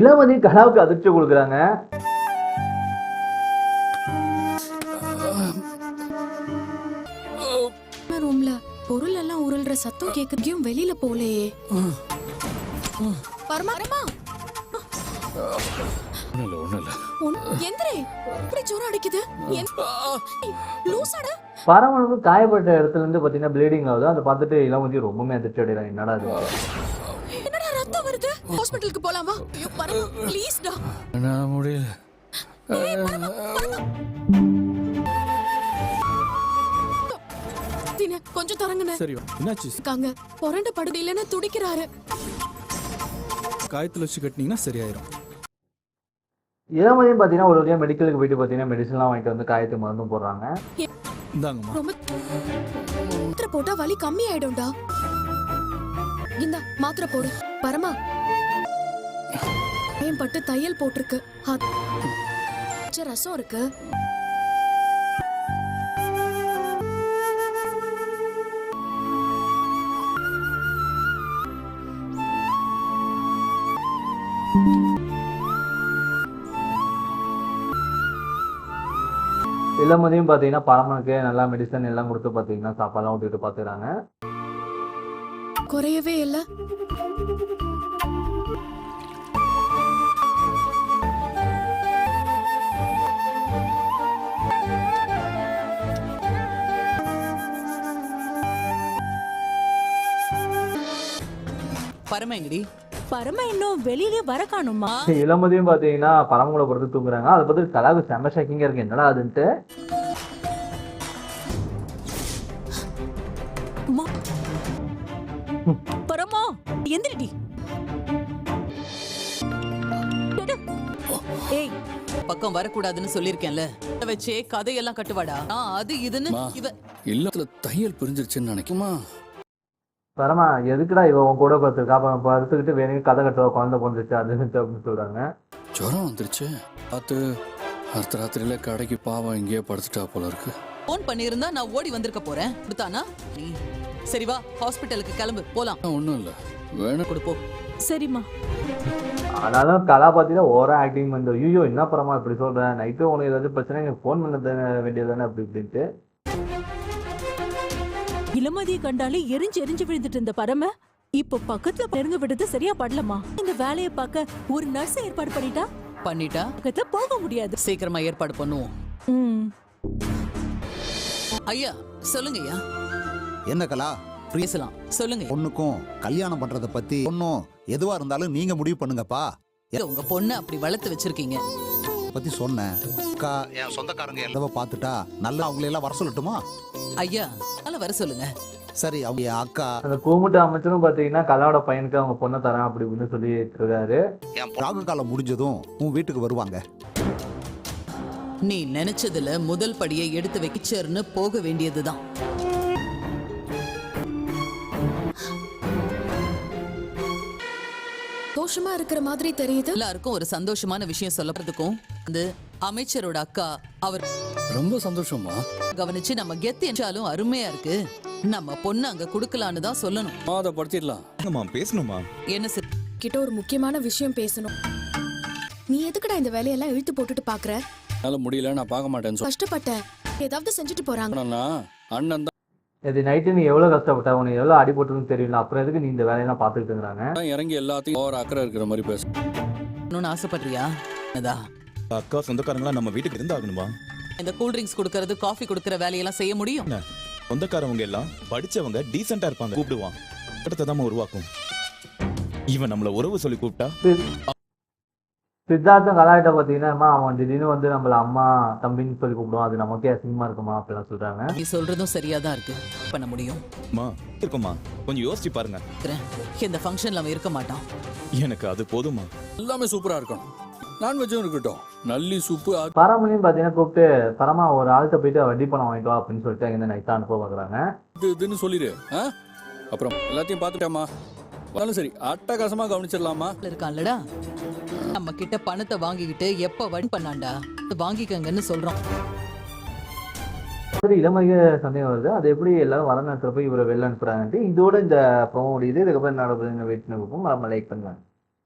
இளமதி கலாவுக்கு அதிர்ச்சி கொடுக்குறாங்க. ரூம்ல பொருள் எல்லாம் உருள்ற சத்தம் கேக்குறதையும் வெளியில போலையே. பரமா எந்திரே, இப்படி ஜோரம் அடிக்குது. லூசாடா. பரமனுக்கு காயப்பட்ட இடத்துல இருந்து பாத்தீங்கன்னா ப்ளீடிங் ஆகுது. அதை பார்த்துட்டு இளமதி ரொம்பவே அதிர்ச்சி அடைகிறாங்க. என்னடா இது, என்னடா ரத்தம் வருது? ஹாஸ்பிடலுக்கு போலாமா? ஐயோ பரமா ப்ளீஸ் டா. நான் முடியல. கொஞ்சம் தரங்கண்ணே. சரி, என்னாச்சு? காங்க பொரண்ட படுக்கையிலன்னு துடிக்கிறாரு. காயத்துல வச்சு கட்டினீங்கன்னா சரியாயிரும். இளமதியும் பாத்தீங்கன்னா ஒரு வழியா மெடிக்கலுக்கு போயிட்டு பாத்தீங்கன்னா மெடிசன்லாம் வாங்கிட்டு வந்து காயத்துக்கு மருந்தும் போடுறாங்க. இந்தாங்கம்மா. மாத்திரை போட்டா வலி கம்மி ஆயிடும்டா. இந்த மாத்திரை போடு. பரமா ஏன் பட்டு தையல் போட்டிருக்கு. ரசம் இருக்கு. இளமதியும் பாத்தீங்கன்னா பரமனுக்கு நல்லா மெடிசன் எல்லாம் கொடுத்து பாத்தீங்கன்னா சாப்பாடுலாம் ஊட்டிட்டு பாத்துக்கிறாங்க. குறையவே இல்ல. பரமங்கடி பரம இன்னும் வெளியிலே வர காணுமா? இளமதியும் பாத்தீங்கன்னா பரமங்களை பொறுத்து தூங்குறாங்க. அதை பார்த்து கலாவுக்கு செம்ம ஷாக்கிங்கா இருக்கு. என்னடா அதுன்ட்டு பரமா எந்திரிடி. ஏய், பக்கம் வரக்கூடாதுன்னு சொல்லிருக்கேன்ல. வச்சே கதையெல்லாம் கட்டுவாடா. அது இதுன்னு இவ இல்லத்துல தையல் பிரிஞ்சிருச்சுன்னு நினைக்குமா? பரமா எதுக்குடா இவ உன் கூட பார்த்துருக்கா? அப்புறம் படுத்துக்கிட்டு வேணும் கதை கட்டுவா, குழந்தை பிறந்துச்சு அது அப்படின்னு சொல்றாங்க. ஜுரம் வந்துருச்சு. பார்த்து அடுத்த ராத்திரியில கடைக்கு பாவம் இங்கேயே படுத்துட்டா போல இருக்கு. போன் பண்ணியிருந்தா நான் ஓடி வந்திருக்க போறேன். கொடுத்தானா நீ? சரி வா, ஹாஸ்பிட்டலுக்கு கிளம்பு, போலாம். ஒன்றும் இல்லை, வேணும் கொடுப்போம். சரிம்மா. ஆனாலும் கலா பார்த்தீங்கன்னா ஓரா ஆக்டிங் வந்து ஐயோ என்ன பரமா இப்படி சொல்றேன், நைட்டு உனக்கு ஏதாச்சும் பிரச்சனை எனக்கு ஃபோன் பண்ண வேண்டியது தானே அப்படி இப்படின்ட்டு. இளமதியை கண்டாலே எரிஞ்சு எரிஞ்சு விழுந்துட்டு இருந்த பரம இப்ப பக்கத்துல நெருங்க விடுறது சரியா படலமா? இந்த வேலையை பார்க்க ஒரு நர்ஸ் ஏற்பாடு பண்ணிட்டா பக்கத்துல போக முடியாது. சீக்கிரமா ஏற்பாடு பண்ணுவோம். ஐயா சொல்லுங்க ஐயா. என்ன கலா, பேசலாம், சொல்லுங்க. பொண்ணுக்கும் கல்யாணம் பண்றத பத்தி ஒன்னும் எதுவா இருந்தாலும் நீங்க முடிவு பண்ணுங்கப்பா. உங்க பொண்ணு அப்படி வளர்த்து வச்சிருக்கீங்க பத்தி சொன்னேன். அக்கா, என் சொந்தக்காரங்க எல்லாம் பார்த்துட்டா நல்லா அவங்களை எல்லாம் வர சொல்லட்டுமா? ஐயா அதெல்லாம் வர சொல்லுங்க. சரி, அவங்க அக்கா அந்த கூமுட்டு அமைச்சரும் பாத்தீங்கன்னா கலாவோட பையனுக்கு அவங்க பொண்ணை தரேன் அப்படி இப்படின்னு சொல்லி இருக்காரு. என் ராகு காலம் முடிஞ்சதும் உன் வீட்டுக்கு வருவாங்க. நீ நினைச்சதுல முதல் படியை எடுத்து வைக்கச்சேர்னு போக வேண்டியதுதான். தோஷமா இருக்கிற மாதிரி தெரியுது. எல்லாருக்கும் ஒரு சந்தோஷமான விஷயம் சொல்லப்படுறதுக்கும் வந்து அமைச்சரோட அக்கா அவர் ரொம்ப சந்தோஷமா கவனிச்சு நம்ம கெத்து என்றாலும் அருமையா இருக்கு. நம்ம பொண்ணு அங்க குடுக்கலான்னு தான் சொல்லணும். அதை படுத்திடலாம். பேசணுமா? என்ன சார் கிட்ட ஒரு முக்கியமான விஷயம் பேசணும். நீ எதுக்குடா இந்த வேலையெல்லாம் இழுத்து போட்டுட்டு பாக்குற? என்னால முடியல, நான் பார்க்க மாட்டேன்னு கஷ்டப்பட்ட ஏதாவது செஞ்சுட்டு போறாங்க. அண்ணன் தான் இது நைட்டு நீ எவ்வளவு கஷ்டப்பட்ட, உனக்கு எவ்வளவு அடி போட்டுன்னு தெரியல, அப்புறம் எதுக்கு நீ இந்த வேலையெல்லாம் பார்த்துக்கிட்டு இருக்கிறாங்க. இறங்கி எல்லாத்தையும் ஒரு அக்கறை இருக்கிற மாதிரி பேச ஆசைப்படுறியா? அக்கா சொந்தக்காரங்களா நம்ம வீட்டுக்கு இருந்தாகணுமா? இந்த கூல் ட்ரிங்க்ஸ் கொடுக்கறது, காஃபி கொடுக்கற வேலையெல்லாம் செய்ய முடியும்? சொந்தக்காரவங்க எல்லாம் படிச்சவங்க, டீசென்ட்டா இருப்பாங்க. கூப்பிடுவான், அடுத்ததான் உருவாக்கும். இவன் நம்மள உறவு சொல்லி கூப்பிட்டா சித்தார்த்தம் கலாயிட்ட பாத்தீங்கன்னா அவன் திடீர்னு வந்து நம்மள அம்மா தம்பின்னு சொல்லி கூப்பிடுவான், அது நமக்கே அசிங்கமா இருக்குமா அப்படிலாம் சொல்றாங்க. நீ சொல்றதும் சரியாதான் இருக்கு. பண்ண முடியும் இருக்குமா? கொஞ்சம் யோசிச்சு பாருங்க. இந்த ஃபங்க்ஷன்ல அவன் இருக்க மாட்டான். எனக்கு அது போதுமா? எல்லாமே சூப்பரா இருக்கும். நான்வெஜ்ஜும் இருக்கட்டும். நல்லி சூப்பு. பரமனையும் பாத்தீங்கன்னா கூப்பிட்டு பரமா ஒரு ஆள்கிட்ட போயிட்டு வட்டி பணம் வாங்கிட்டு வா அப்படின்னு சொல்லிட்டு அங்க நைட்டா அனுப்ப பாக்குறாங்க. இதுன்னு சொல்லிடு. அப்புறம் எல்லாத்தையும் பாத்துட்டாமா? சரி, அட்டகாசமா கவனிச்சிடலாமா? இருக்கான்லடா, நம்ம கிட்ட பணத்தை வாங்கிக்கிட்டு எப்ப வடி பண்ணாண்டா வாங்கிக்கங்கன்னு சொல்றோம். இளமைய சந்தேகம் வருது, அது எப்படி எல்லாரும் வர நேரத்துல போய் இவரை வெளில அனுப்புறாங்கன்ட்டு. இதோட இந்த ப்ரோமோ முடியுது. இதுக்கப்புறம் என்ன நடக்குதுன்னு வெயிட் பண்ணி பார்ப்போம். லைக் பண்ணுங்க.